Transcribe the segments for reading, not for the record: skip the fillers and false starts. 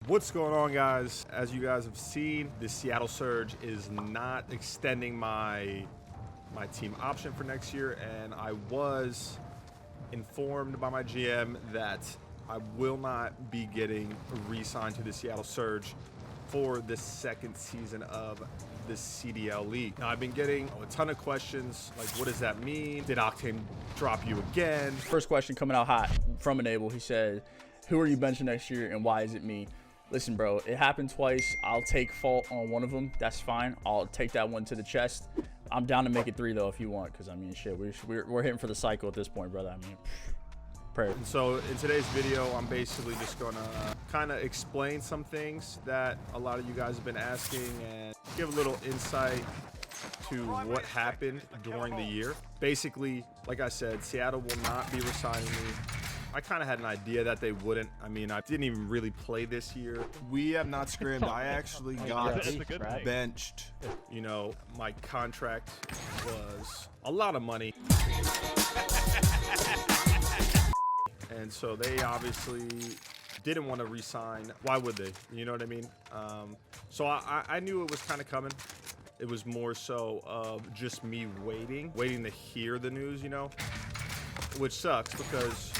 What's going on, guys? As you guys have seen, the Seattle Surge is not extending my team option for next year, and I was informed by my GM that I will not be getting re-signed to the Seattle Surge for the second season of the CDL League. Now, I've been getting a ton of questions, like, what does that mean? Did Octane drop you again? First question coming out hot from Enable. He said, who are you benching next year and why is it me? Listen, bro, it happened twice. I'll take fault on one of them. That's fine. I'll take that one to the chest. I'm down to make it 3, though, if you want, because, I mean, shit, we're hitting for the cycle at this point, brother. I mean, prayer. And so in today's video, I'm basically just going to kind of explain some things that a lot of you guys have been asking and give a little insight to what happened during the year. Basically, like I said, Seattle will not be resigning me. I kind of had an idea that they wouldn't. I mean, I didn't even really play this year. We have not scrimmed. I actually got benched. You know, my contract was a lot of money. And so they obviously didn't want to re-sign. Why would they? You know what I mean? So I knew it was kind of coming. It was more so of just me waiting to hear the news, you know, which sucks because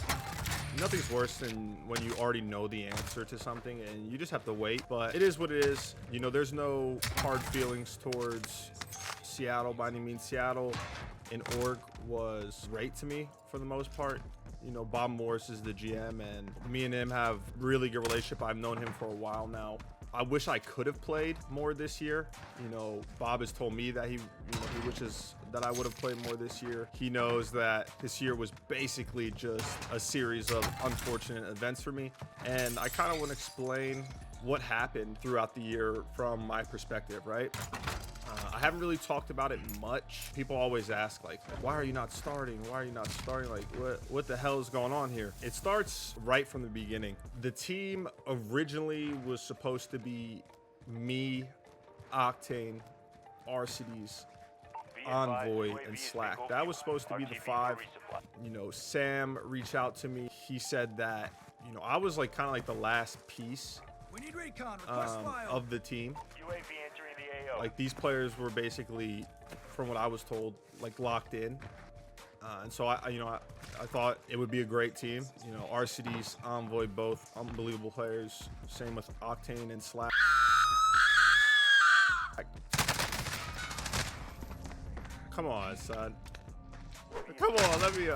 nothing's worse than when you already know the answer to something and you just have to wait. But it is what it is. You know, there's no hard feelings towards Seattle by any means. Seattle in org was great to me for the most part. You know, Bob Morris is the GM and me and him have really good relationship. I've known him for a while now. I wish I could have played more this year. You know, Bob has told me that he wishes that I would have played more this year. He knows that this year was basically just a series of unfortunate events for me. And I kind of want to explain what happened throughout the year from my perspective, right? I haven't really talked about it much. People always ask, like, why are you not starting? Why are you not starting? Like, what the hell is going on here? It starts right from the beginning. The team originally was supposed to be me, Octane, RCDs, Envoy, and Slack. That was supposed to be the 5. You know, Sam reached out to me. He said that, you know, I was like kind of like the last piece of the team. Like, these players were basically, from what I was told, like locked in. And so I thought it would be a great team. You know, RCDs, Envoy, both unbelievable players. Same with Octane and Slack. Come on, son. Come on, let me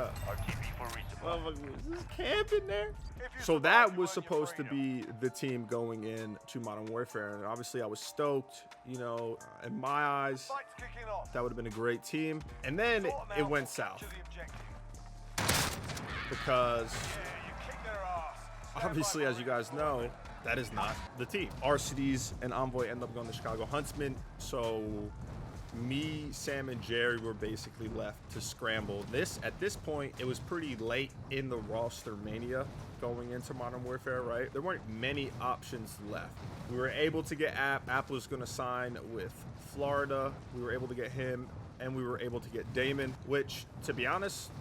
is this camp in there? So that was supposed to be the team going in to Modern Warfare, and obviously I was stoked. You know, in my eyes, that would have been a great team. And then it went south because obviously, as you guys know, that is not the team. RCDs and Envoy end up going to Chicago Huntsmen. So me, Sam, and Jerry were basically left to scramble. At this point, it was pretty late in the roster mania going into Modern Warfare, right? There weren't many options left. We were able to get App. App was going to sign with Florida. We were able to get him, and we were able to get Damon, which, to be honest,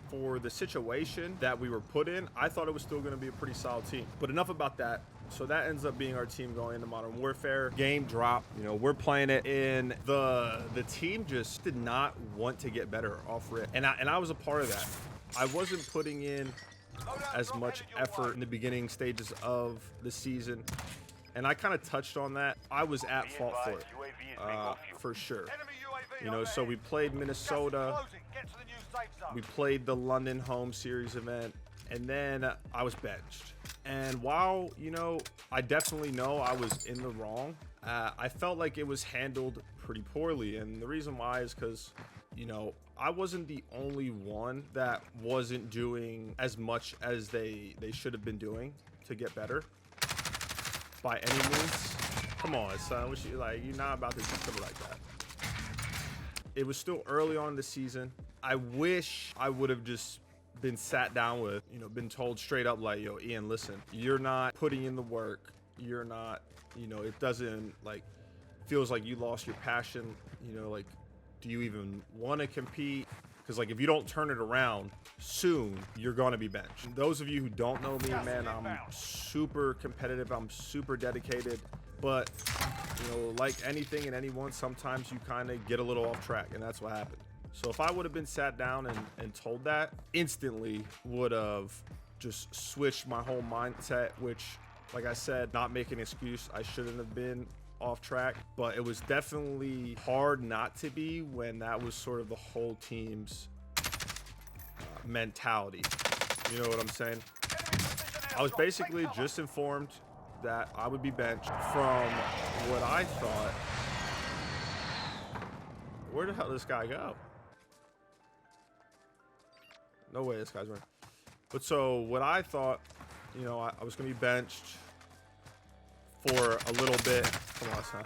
for the situation that we were put in, I thought it was still going to be a pretty solid team. But enough about that. So that ends up being our team going into Modern Warfare. Game drop. You know, we're playing it in the team just did not want to get better off rip. And I was a part of that. I wasn't putting in as much effort in the beginning stages of the season. And I kind of touched on that. I was at fault for it, for sure. You know, so we played Minnesota. We played the London home series event. And then I was benched. And while, you know, I definitely know I was in the wrong, I felt like it was handled pretty poorly. And the reason why is because, you know, I wasn't the only one that wasn't doing as much as they should have been doing to get better by any means. Come on, son. You're not about to just put it like that. It was still early on in the season. I wish I would have just been sat down with, you know, been told straight up, like, yo, Ian, listen, you're not putting in the work. You're not, you know, it doesn't, like, feels like you lost your passion. You know, like, do you even want to compete? Because like if you don't turn it around soon, you're gonna be benched. Those of you who don't know me, man, I'm super competitive. I'm super dedicated. But you know, like anything and anyone, sometimes you kind of get a little off track, and that's what happened. So if I would have been sat down and told that, instantly would have just switched my whole mindset, which, like I said, not make an excuse. I shouldn't have been off track, but it was definitely hard not to be when that was sort of the whole team's mentality. You know what I'm saying? I was basically just informed that I would be benched from what I thought. Where the hell did this guy go? No way this guy's running. But so what I thought, you know, I was going to be benched for a little bit. Come on, son.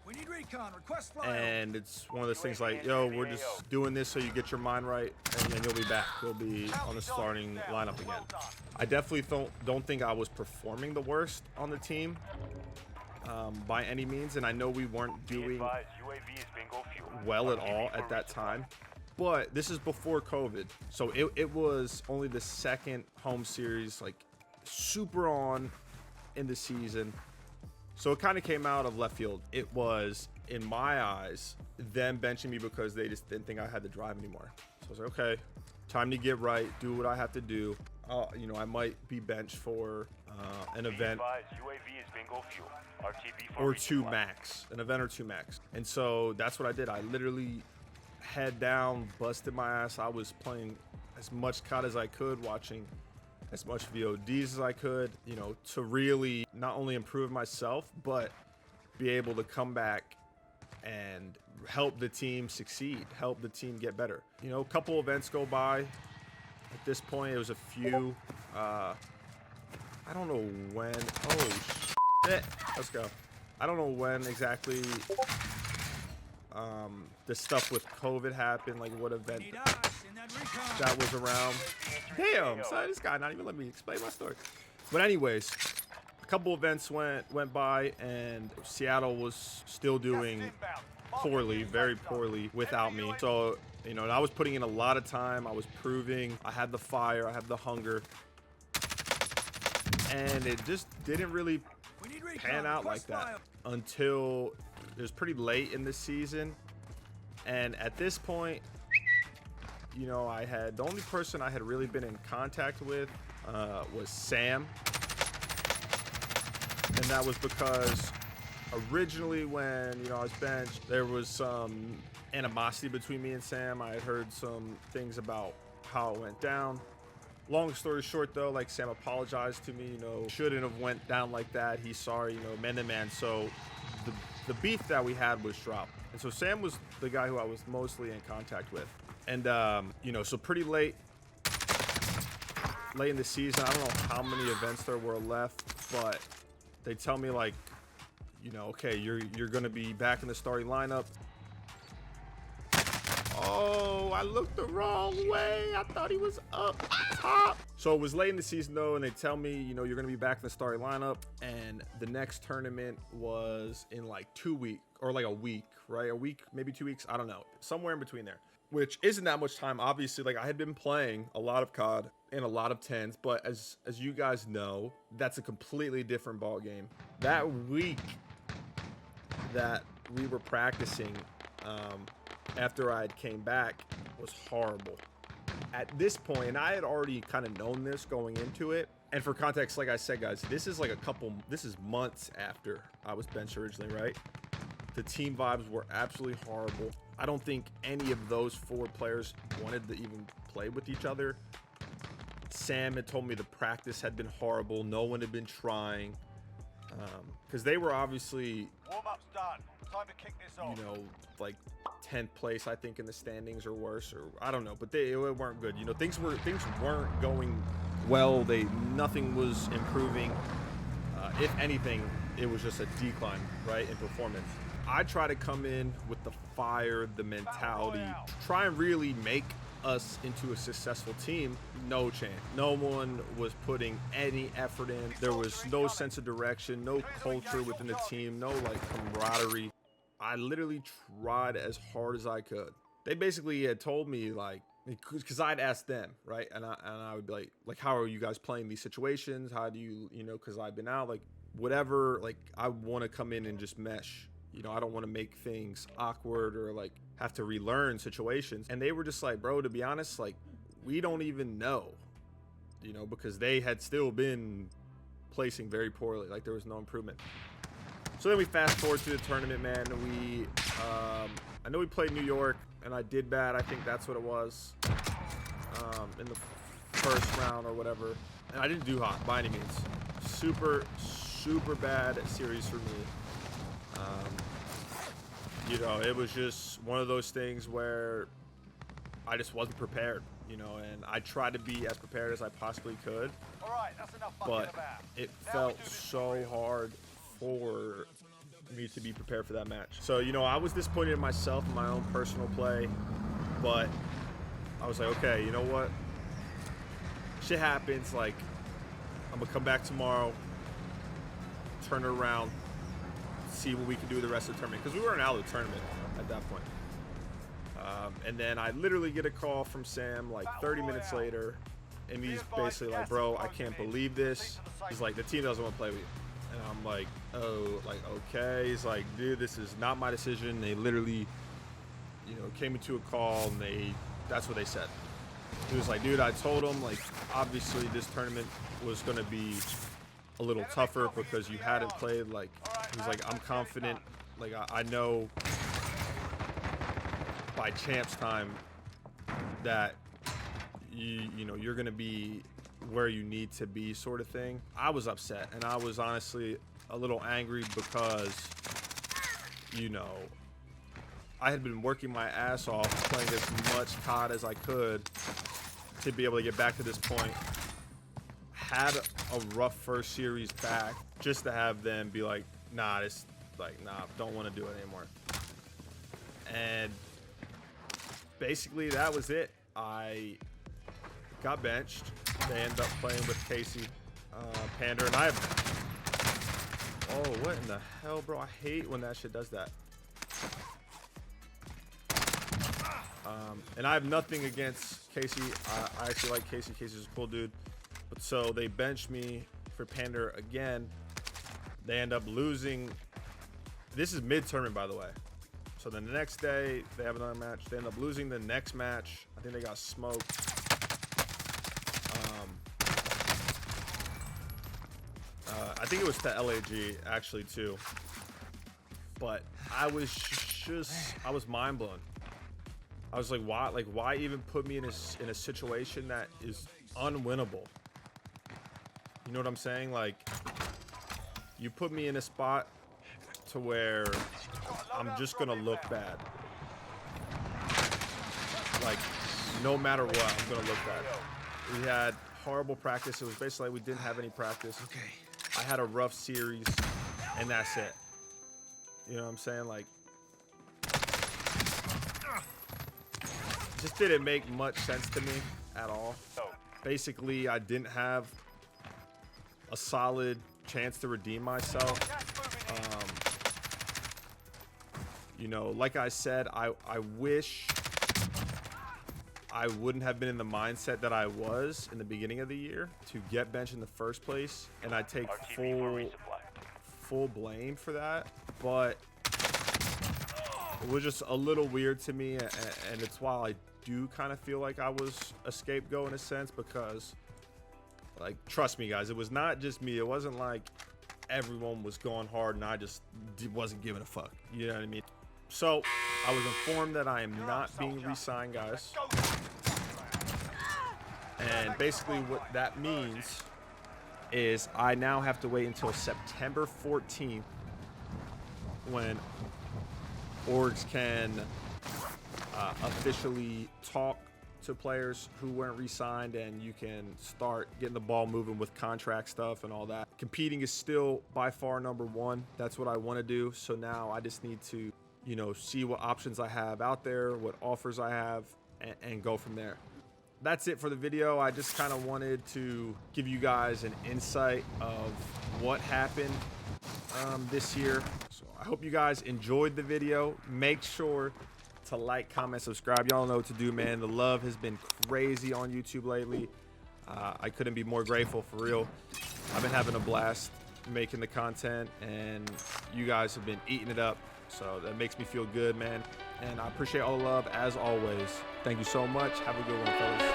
We need recon. Request flyover. And it's one of those things like, yo, we're just doing this so you get your mind right, and then you'll be back. You'll be on the starting lineup again. I definitely don't think I was performing the worst on the team by any means, and I know we weren't doing well at all at that time. But this is before COVID, so it was only the second home series, like super on in the season. So it kind of came out of left field. It was, in my eyes, them benching me because they just didn't think I had the drive anymore. So I was like, okay, time to get right, do what I have to do. You know, I might be benched for an event or two max, an event or two max. And so that's what I did. I literally head down, busted my ass. I was playing as much COD as I could, watching as much VODs as I could, you know, to really not only improve myself, but be able to come back and help the team succeed, help the team get better. You know, a couple events go by. At this point, it was a few. I don't know when. Oh, shit. Let's go. I don't know when exactly the stuff with COVID happened, like what event that was around. Damn, son, this guy not even let me explain my story. But anyways, a couple events went by, and Seattle was still doing poorly, very poorly without me. So, you know, I was putting in a lot of time. I was proving I had the fire, I had the hunger, and it just didn't really pan out like that until it was pretty late in the season. And at this point, you know, the only person I had really been in contact with was Sam. And that was because originally when, you know, I was benched, there was some animosity between me and Sam. I had heard some things about how it went down. Long story short, though, like, Sam apologized to me, you know, shouldn't have went down like that. He's sorry, you know, man to man. So the beef that we had was dropped. And so Sam was the guy who I was mostly in contact with. And, you know, so pretty late in the season, I don't know how many events there were left, but they tell me, like, you know, okay, you're going to be back in the starting lineup. Oh, I looked the wrong way. I thought he was up top. So it was late in the season, though, and they tell me, you know, you're going to be back in the starting lineup. And the next tournament was in like 2 weeks, or like a week, right? A week, maybe 2 weeks. I don't know. Somewhere in between there, which isn't that much time. Obviously, like, I had been playing a lot of COD and a lot of 10s, but as you guys know, that's a completely different ball game. That week that we were practicing, after I came back, was horrible. At this point, and I had already kind of known this going into it, and for context, like I said, guys, this is months after I was benched originally, right? The team vibes were absolutely horrible. I don't think any of those 4 players wanted to even play with each other. Sam had told me the practice had been horrible. No one had been trying, because they were obviously, Warm-up's done. Time to kick this off. you know, like 10th place, I think, in the standings or worse, or I don't know, but they weren't good. You know, things weren't going well. Nothing was improving. If anything, it was just a decline, right, in performance. I try to come in with the fire, the mentality, try and really make us into a successful team. No chance. No one was putting any effort in. There was no sense of direction, no culture within the team, no like camaraderie. I literally tried as hard as I could they basically had told me, like, because I'd asked them, right? And I would be like, how are you guys playing these situations? How do you, because I've been out, like, whatever, like, I want to come in and just mesh. I don't want to make things awkward or, like, have to relearn situations. And they were just like, bro, to be honest, like, we don't even know, because they had still been placing very poorly. Like, there was no improvement. So then we fast forward to the tournament, man. I know we played New York, and I did bad. I think that's what it was, in the first round or whatever. And I didn't do hot by any means. Super bad series for me. It was just one of those things where I just wasn't prepared, and I tried to be as prepared as I possibly could. All right, that's enough But it felt so hard for me to be prepared for that match. So, I was disappointed in myself in my own personal play, but I was like, okay, you know what? Shit happens. Like, I'm gonna come back tomorrow, turn it around, see what we can do the rest of the tournament, because we weren't out of the tournament at that point. And then I literally get a call from Sam like 30 minutes later, and he's basically like, bro, I can't believe this. He's like, the team doesn't want to play with you. And I'm like, oh, like, okay. He's like, dude, this is not my decision. They literally, came into a call, and that's what they said. He was like, dude, I told him, like, obviously this tournament was going to be a little tougher because you hadn't played. Like, he's like, I'm confident. Like, I know by champs time that you're going to be where you need to be, sort of thing. I was upset, and I was honestly a little angry because, I had been working my ass off, playing as much COD as I could to be able to get back to this point. Had a rough first series back, just to have them be like, nah, don't want to do it anymore. And basically that was it. I got benched. They ended up playing with Casey, Panda, and I have... Oh, what in the hell, bro? I hate when that shit does that. And I have nothing against Casey. I actually like Casey. Casey's a cool dude. But so they benched me for Panda again. They end up losing. This is mid-tournament, by the way. So then the next day, they have another match. They end up losing the next match. I think they got smoked. I think it was to LAG, actually, too. But I was mind blown. I was like, why? Like, why even put me in a situation that is unwinnable? You know what I'm saying? Like, you put me in a spot to where I'm just gonna look bad. Like, no matter what, I'm gonna look bad. We had horrible practice. It was basically like we didn't have any practice. Okay. I had a rough series, and that's it. You know what I'm saying? Like, just didn't make much sense to me at all. Basically, I didn't have a solid chance to redeem myself. Like I said, I wish I wouldn't have been in the mindset that I was in the beginning of the year to get benched in the first place, and I take full blame for that. But it was just a little weird to me, and it's why I do kind of feel like I was a scapegoat in a sense, because, like, trust me, guys, it was not just me. It wasn't like everyone was going hard and I just wasn't giving a fuck. You know what I mean? So I was informed that I am not being re-signed, guys. And basically what that means is I now have to wait until September 14th when orgs can officially talk to players who weren't re-signed, and you can start getting the ball moving with contract stuff and all that. Competing is still by far #1. That's what I want to do. So now I just need to, see what options I have out there, what offers I have, and go from there. That's it for the video. I just kind of wanted to give you guys an insight of what happened this year. So I hope you guys enjoyed the video. Make sure to like, comment, subscribe. Y'all know what to do, man. The love has been crazy on YouTube lately. I couldn't be more grateful, for real. I've been having a blast making the content, and you guys have been eating it up. So that makes me feel good, man. And I appreciate all the love, as always. Thank you so much. Have a good one, fellas.